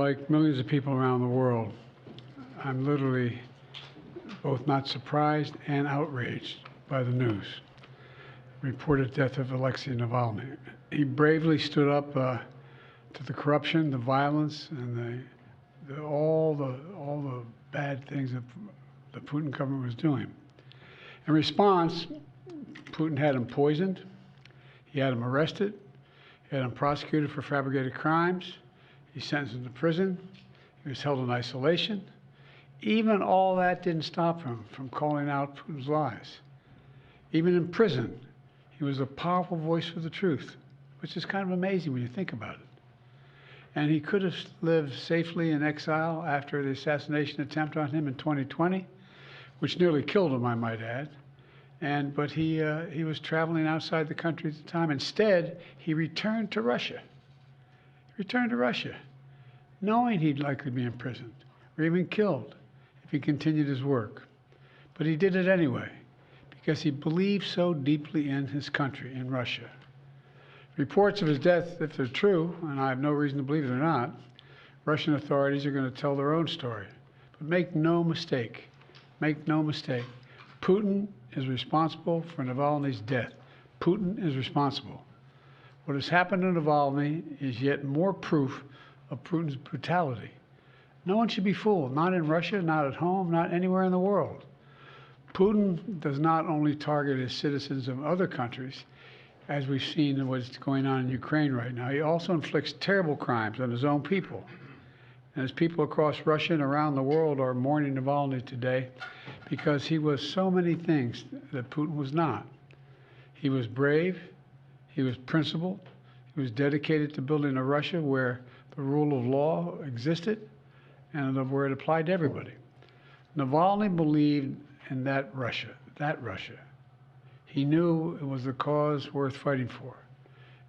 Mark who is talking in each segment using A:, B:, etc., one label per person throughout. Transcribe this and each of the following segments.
A: like millions of people around the world, I'm literally both not surprised and outraged by the news. Reported death of Alexei Navalny. He bravely stood up to the corruption, the violence, and all the bad things that the Putin government was doing. In response, Putin had him poisoned, he had him arrested, he had him prosecuted for fabricated crimes, he sentenced him to prison, he was held in isolation. Even all that didn't stop him from calling out Putin's lies. Even in prison, he was a powerful voice for the truth, which is kind of amazing when you think about it. And he could have lived safely in exile after the assassination attempt on him in 2020, which nearly killed him, I might add. But he was traveling outside the country at the time. Instead, he returned to Russia. He returned to Russia, knowing he'd likely be imprisoned or even killed if he continued his work. But he did it anyway, because he believed so deeply in his country, in Russia. Reports of his death, if they're true, and I have no reason to believe they're not, Russian authorities are going to tell their own story. But make no mistake, Putin is responsible for Navalny's death. Putin is responsible. What has happened to Navalny is yet more proof of Putin's brutality. No one should be fooled, not in Russia, not at home, not anywhere in the world. Putin does not only target his citizens of other countries, as we've seen in what's going on in Ukraine right now, he also inflicts terrible crimes on his own people. And as people across Russia and around the world are mourning Navalny today because he was so many things that Putin was not. He was brave, he was principled, he was dedicated to building a Russia where the rule of law existed and where it applied to everybody. Navalny believed in that Russia. He knew it was a cause worth fighting for,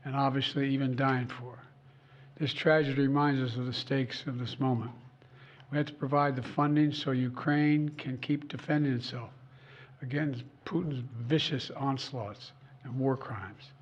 A: and obviously even dying for. This tragedy reminds us of the stakes of this moment. We have to provide the funding so Ukraine can keep defending itself against Putin's vicious onslaughts and war crimes.